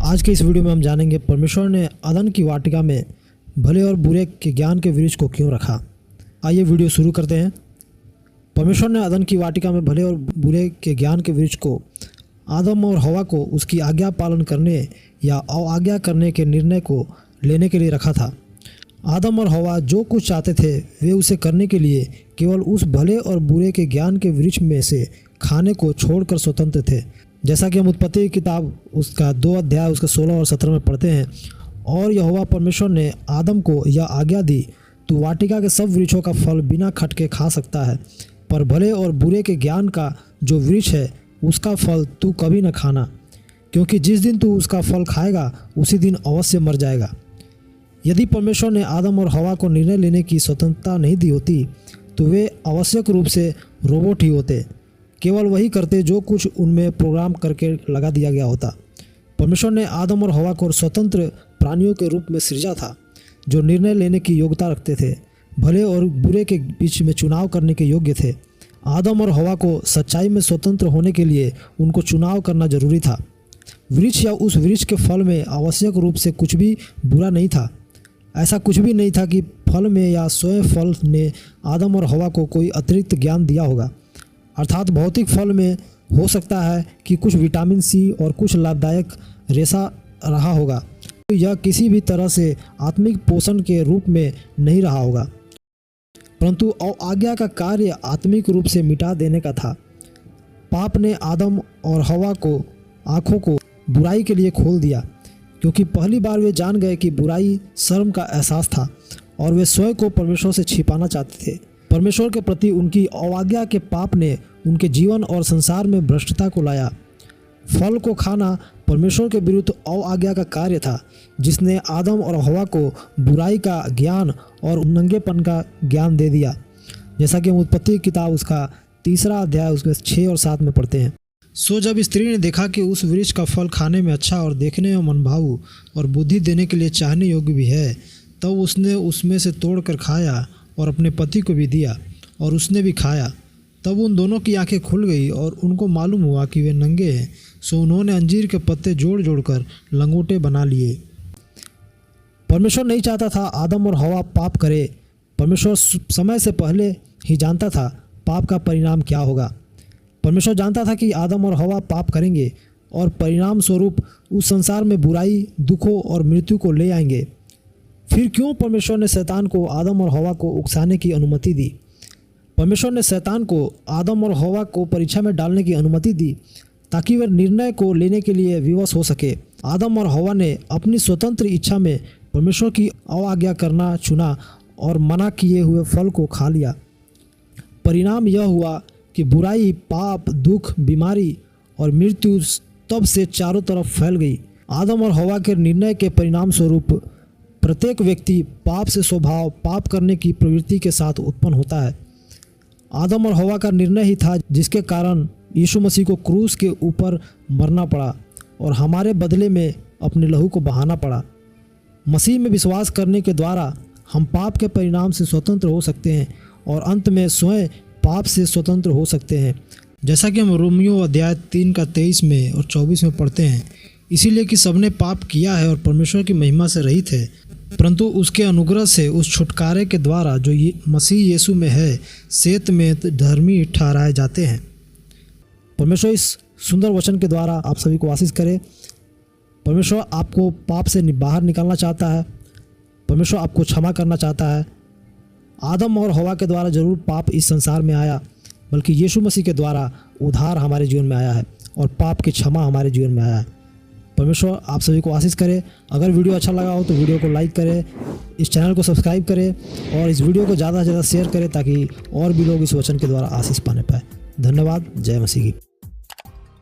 आज के इस वीडियो में हम जानेंगे परमेश्वर ने अदन की वाटिका में भले और बुरे के ज्ञान के वृक्ष को क्यों रखा। आइए वीडियो शुरू करते हैं। परमेश्वर ने अदन की वाटिका में भले और बुरे के ज्ञान के वृक्ष को आदम और हवा को उसकी आज्ञा पालन करने या अवज्ञा करने के निर्णय को लेने के लिए रखा था। आदम और हवा जो कुछ चाहते थे वे उसे करने के लिए केवल उस भले और बुरे के ज्ञान के वृक्ष में से खाने को छोड़कर स्वतंत्र थे। जैसा कि हम उत्पत्ति की किताब उसका 2 अध्याय उसके 16 और 17 में पढ़ते हैं, और यहोवा परमेश्वर ने आदम को यह आज्ञा दी, तू वाटिका के सब वृक्षों का फल बिना खटके खा सकता है, पर भले और बुरे के ज्ञान का जो वृक्ष है उसका फल तू कभी न खाना, क्योंकि जिस दिन तू उसका फल खाएगा उसी दिन अवश्य मर जाएगा। यदि परमेश्वर ने आदम और हवा को निर्णय लेने की स्वतंत्रता नहीं दी होती तो वे आवश्यक रूप से रोबोट ही होते, केवल वही करते जो कुछ उनमें प्रोग्राम करके लगा दिया गया होता। परमेश्वर ने आदम और हवा को स्वतंत्र प्राणियों के रूप में सृजा था, जो निर्णय लेने की योग्यता रखते थे, भले और बुरे के बीच में चुनाव करने के योग्य थे। आदम और हवा को सच्चाई में स्वतंत्र होने के लिए उनको चुनाव करना जरूरी था। वृक्ष या उस वृक्ष के फल में आवश्यक रूप से कुछ भी बुरा नहीं था। ऐसा कुछ भी नहीं था कि फल में या स्वयं फल ने आदम और हवा को कोई अतिरिक्त ज्ञान दिया होगा। अर्थात भौतिक फल में हो सकता है कि कुछ विटामिन सी और कुछ लाभदायक रेशा रहा होगा, तो यह किसी भी तरह से आत्मिक पोषण के रूप में नहीं रहा होगा, परंतु अवज्ञा का कार्य आत्मिक रूप से मिटा देने का था। पाप ने आदम और हवा को आँखों को बुराई के लिए खोल दिया, क्योंकि पहली बार वे जान गए कि बुराई शर्म का एहसास था और वे स्वयं को परमेश्वर से छिपाना चाहते थे। परमेश्वर के प्रति उनकी अवज्ञा के पाप ने उनके जीवन और संसार में भ्रष्टता को लाया। फल को खाना परमेश्वर के विरुद्ध अवज्ञा का कार्य था, जिसने आदम और हवा को बुराई का ज्ञान और नंगेपन का ज्ञान दे दिया। जैसा कि हम उत्पत्ति की किताब उसका 3 अध्याय उसके 6 और 7 में पढ़ते हैं। सो जब स्त्री ने देखा कि उस वृक्ष का फल खाने में अच्छा और देखने में मनभाऊ और बुद्धि देने के लिए चाहने योग्य भी है, तब उसने उसमें से तोड़कर खाया और अपने पति को भी दिया, और उसने भी खाया। तब उन दोनों की आंखें खुल गई और उनको मालूम हुआ कि वे नंगे हैं। सो उन्होंने अंजीर के पत्ते जोड़ जोड़कर लंगोटे बना लिए। परमेश्वर नहीं चाहता था आदम और हवा पाप करे। परमेश्वर समय से पहले ही जानता था पाप का परिणाम क्या होगा। परमेश्वर जानता था कि आदम और हवा पाप करेंगे और परिणाम स्वरूप उस संसार में बुराई, दुखों और मृत्यु को ले आएंगे। फिर क्यों परमेश्वर ने शैतान को आदम और हवा को उकसाने की अनुमति दी? परमेश्वर ने शैतान को आदम और हवा को परीक्षा में डालने की अनुमति दी, ताकि वे निर्णय को लेने के लिए विवश हो सके। आदम और हवा ने अपनी स्वतंत्र इच्छा में परमेश्वर की अवज्ञा करना चुना और मना किए हुए फल को खा लिया। परिणाम यह हुआ कि बुराई, पाप, दुख, बीमारी और मृत्यु तब से चारों तरफ फैल गई। आदम और हवा के निर्णय के परिणाम स्वरूप प्रत्येक व्यक्ति पाप से स्वभाव, पाप करने की प्रवृत्ति के साथ उत्पन्न होता है। आदम और हवा का निर्णय ही था जिसके कारण यीशु मसीह को क्रूस के ऊपर मरना पड़ा और हमारे बदले में अपने लहू को बहाना पड़ा। मसीह में विश्वास करने के द्वारा हम पाप के परिणाम से स्वतंत्र हो सकते हैं और अंत में स्वयं पाप से स्वतंत्र हो सकते हैं। जैसा कि हम रोमियो अध्याय 3 का 23 में और 24 में पढ़ते हैं, इसीलिए कि सबने पाप किया है और परमेश्वर की महिमा से रहित है, परंतु उसके अनुग्रह से उस छुटकारे के द्वारा जो मसीह यीशु में है सेत में धर्मी ठहराए जाते हैं। परमेश्वर इस सुंदर वचन के द्वारा आप सभी को आशीष करे। परमेश्वर आपको पाप से बाहर निकालना चाहता है। परमेश्वर आपको क्षमा करना चाहता है। आदम और हवा के द्वारा जरूर पाप इस संसार में आया, बल्कि यीशु मसीह के द्वारा उद्धार हमारे जीवन में आया है और पाप की क्षमा हमारे जीवन में आया है। परमेश्वर आप सभी को आशीष करे। अगर वीडियो अच्छा लगा हो तो वीडियो को लाइक करें, इस चैनल को सब्सक्राइब करें और इस वीडियो को ज़्यादा से ज़्यादा शेयर करें, ताकि और भी लोग इस वचन के द्वारा आशीष पाने पाए। धन्यवाद। जय मसीह की।